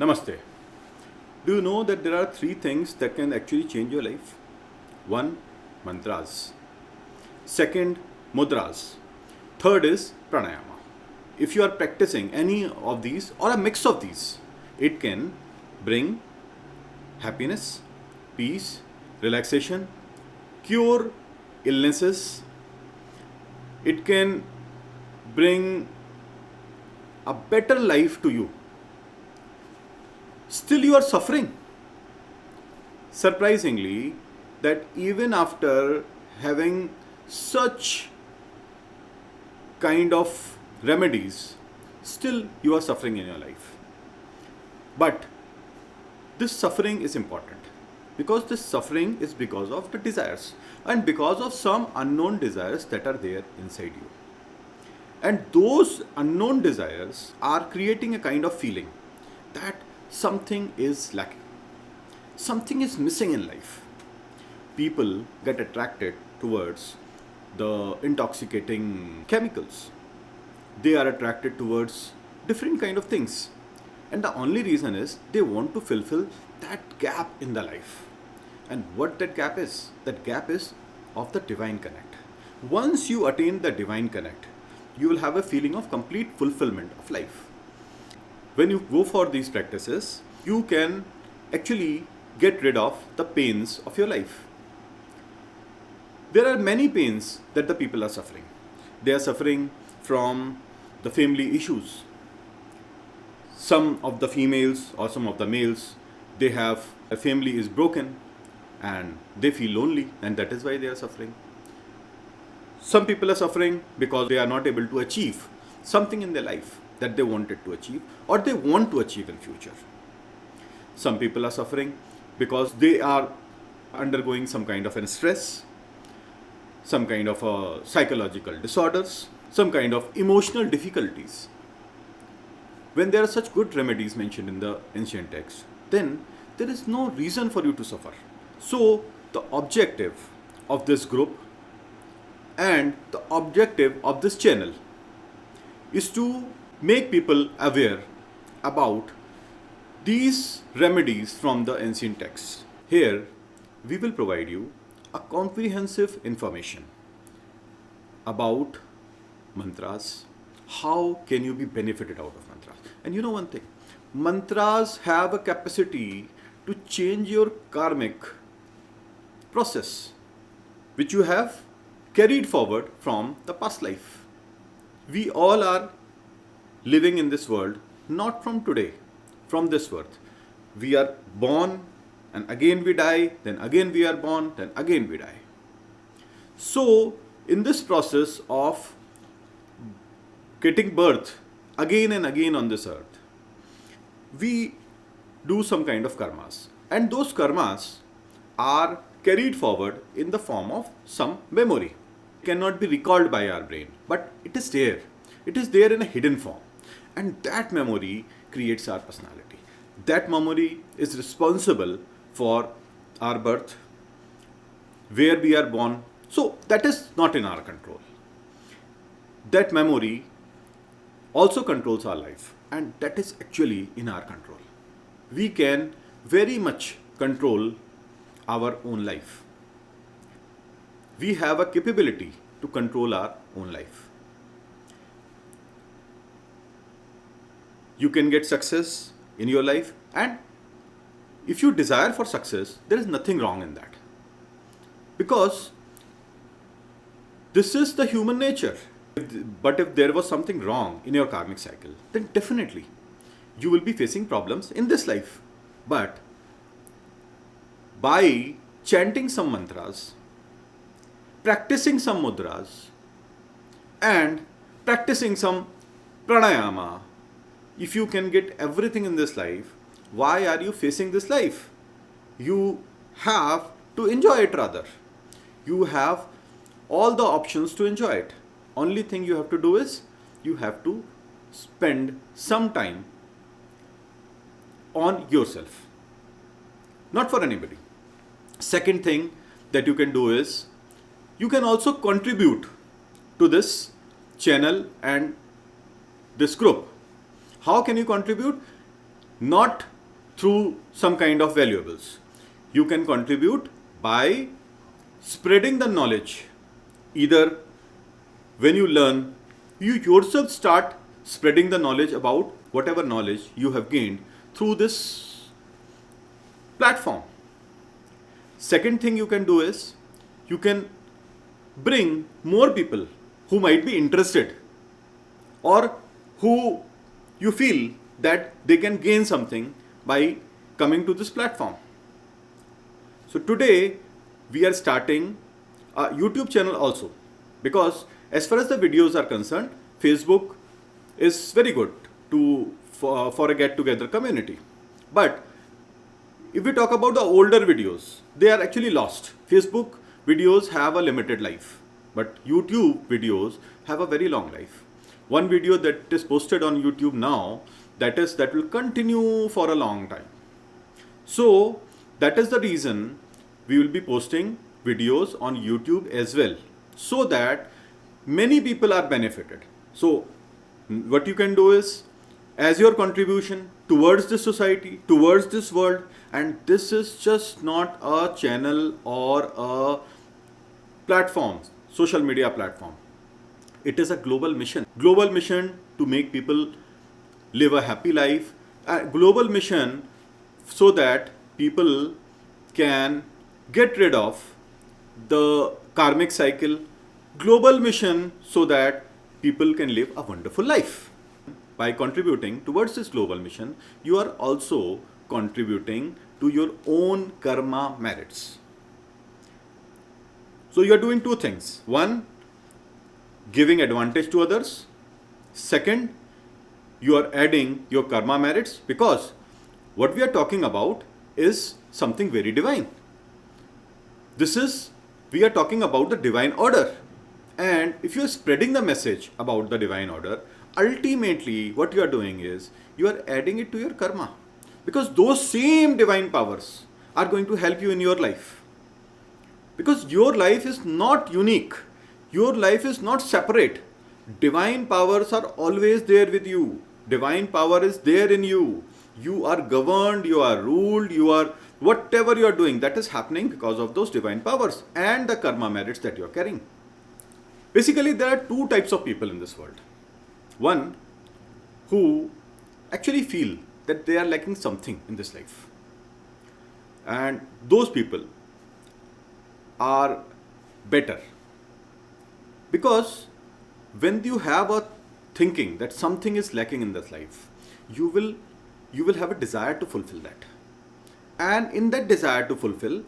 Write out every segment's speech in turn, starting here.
Namaste. Do you know that there are three things that can actually change your life? One, mantras. Second, mudras. Third is pranayama. If you are practicing any of these or a mix of these, it can bring happiness, peace, relaxation, cure illnesses. It can bring a better life to you. Still you are suffering. Surprisingly, that even after having such kind of remedies, still you are suffering in your life. But this suffering is important because this suffering is because of the desires and because of some unknown desires that are there inside you. And those unknown desires are creating a kind of feeling that something is lacking, something is missing in life. People get attracted towards the intoxicating chemicals. They are attracted towards different kind of things. And the only reason is they want to fulfill that gap in the life. And what that gap is of the divine connect. Once you attain the divine connect, you will have a feeling of complete fulfillment of life. When you go for these practices, you can actually get rid of the pains of your life. There are many pains that the people are suffering. They are suffering from the family issues. Some of the females or some of the males, they have a family is broken and they feel lonely, and that is why they are suffering. Some people are suffering because they are not able to achieve something in their life that they wanted to achieve or they want to achieve in future. Some people are suffering because they are undergoing some kind of stress, some kind of psychological disorders, some kind of emotional difficulties. When there are such good remedies mentioned in the ancient texts, then there is no reason for you to suffer. So the objective of this group and the objective of this channel is to make people aware about these remedies from the ancient texts. Here we will provide you a comprehensive information about mantras. How can you be benefited out of mantras? And you know one thing, mantras have a capacity to change your karmic process which you have carried forward from the past life. We all are living in this world not from today, from this earth. We are born and again we die, then again we are born, then again we die. So in this process of getting birth again and again on this earth, we do some kind of karmas, and those karmas are carried forward in the form of some memory. It cannot be recalled by our brain, but it is there. It is there in a hidden form, and that memory creates our personality. That memory is responsible for our birth, where we are born. So that is not in our control. That memory also controls our life, and that is actually in our control. We can very much control our own life. We have a capability to control our own life. You can get success in your life, and if you desire for success, there is nothing wrong in that. Because this is the human nature. But if there was something wrong in your karmic cycle, then definitely you will be facing problems in this life. But by chanting some mantras, practicing some mudras, and practicing some pranayama, if you can get everything in this life, why are you facing this life? You have to enjoy it rather. You have all the options to enjoy it. Only thing you have to do is you have to spend some time on yourself, not for anybody. Second thing that you can do is you can also contribute to this channel and this group. How can you contribute? not through some kind of valuables. You can contribute by spreading the knowledge. Either when you learn, you yourself start spreading the knowledge about whatever knowledge you have gained through this platform. Second thing you can do is you can bring more people who might be interested or who you feel that they can gain something by coming to this platform. So today we are starting a YouTube channel also, because as far as the videos are concerned, Facebook is very good for a get together community. But if we talk about the older videos, they are actually lost. Facebook videos have a limited life, but YouTube videos have a very long life. One video that is posted on YouTube now, that will continue for a long time. So that is the reason we will be posting videos on YouTube as well, so that many people are benefited. So what you can do is, as your contribution towards this society, towards this world, and this is just not a channel or a platform, social media platform. It is a global mission to make people live a happy life, a global mission so that people can get rid of the karmic cycle, global mission so that people can live a wonderful life. By contributing towards this global mission, you are also contributing to your own karma merits. So you are doing two things. One, giving advantage to others. Second, you are adding your karma merits, because what we are talking about is something very divine. We are talking about the divine order. And if you are spreading the message about the divine order, ultimately what you are doing is you are adding it to your karma, because those same divine powers are going to help you in your life. Because your life is not unique, your life is not separate. Divine powers are always there with you. Divine power is there in you. You are governed, you are ruled, whatever you are doing, that is happening because of those divine powers and the karma merits that you are carrying. Basically, there are two types of people in this world. One, who actually feel that they are lacking something in this life. And those people are better. Because when you have a thinking that something is lacking in this life, you will have a desire to fulfill that. And in that desire to fulfill,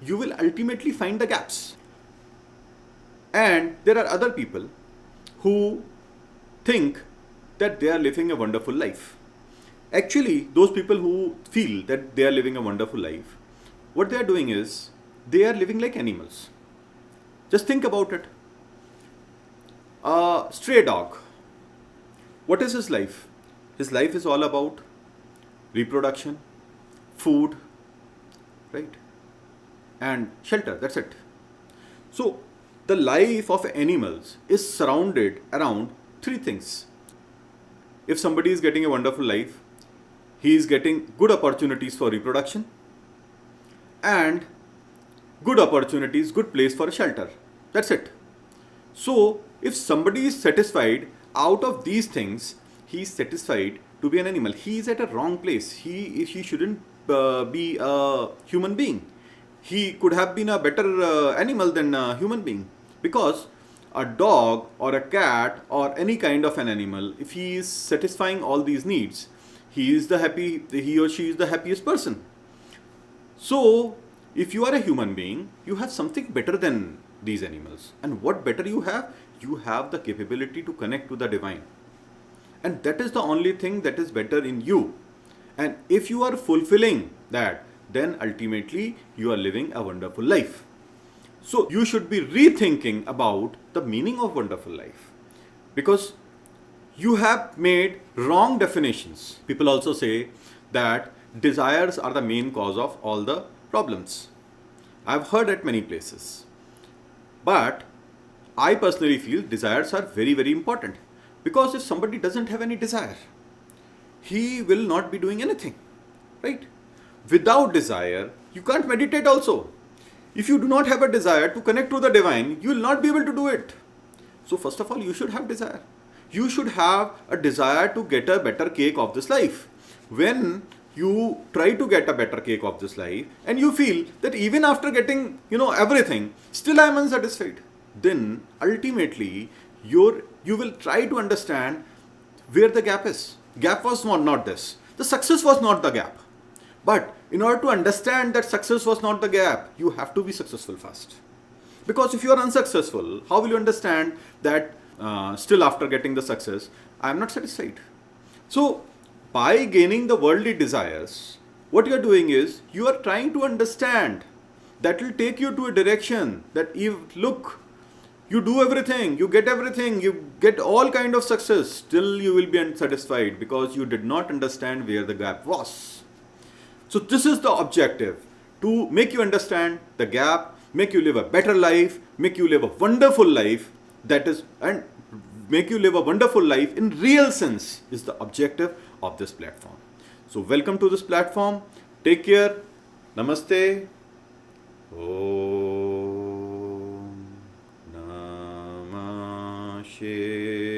you will ultimately find the gaps. And there are other people who think that they are living a wonderful life. Actually, those people who feel that they are living a wonderful life, what they are doing is, they are living like animals. Just think about it. A stray dog. What is his life? His life is all about reproduction, food, right? And shelter, that's it. So, the life of animals is surrounded around three things. If somebody is getting a wonderful life, he is getting good opportunities for reproduction and good opportunities, good place for shelter. That's it. So, if somebody is satisfied out of these things, he is satisfied to be an animal. He is at a wrong place. He shouldn't be a human being. He could have been a better animal than a human being. Because a dog or a cat or any kind of an animal, if he is satisfying all these needs, he or she is the happiest person. So, if you are a human being, you have something better than these animals. And what better you have? You have the capability to connect to the divine. And that is the only thing that is better in you. And if you are fulfilling that, then ultimately you are living a wonderful life. So you should be rethinking about the meaning of wonderful life, because you have made wrong definitions. People also say that desires are the main cause of all the problems. I've heard at many places. But I personally feel desires are very, very important. Because if somebody doesn't have any desire, he will not be doing anything, right? Without desire, you can't meditate also. If you do not have a desire to connect to the divine, you will not be able to do it. So first of all, you should have desire. You should have a desire to get a better cake of this life. When you try to get a better cake of this life and you feel that even after getting, everything, still I am unsatisfied, then ultimately you will try to understand where the gap is. Gap was not this. The success was not the gap. But in order to understand that success was not the gap, you have to be successful first. Because if you are unsuccessful, how will you understand that still after getting the success, I am not satisfied? So, by gaining the worldly desires, what you are doing is, you are trying to understand. That will take you to a direction that look, you do everything, you get all kind of success, still you will be unsatisfied because you did not understand where the gap was. So this is the objective, to make you understand the gap, make you live a better life, make you live a wonderful life, and make you live a wonderful life in real sense is the objective of this platform. So welcome to this platform. Take care. Namaste. Om Namah Shivaya.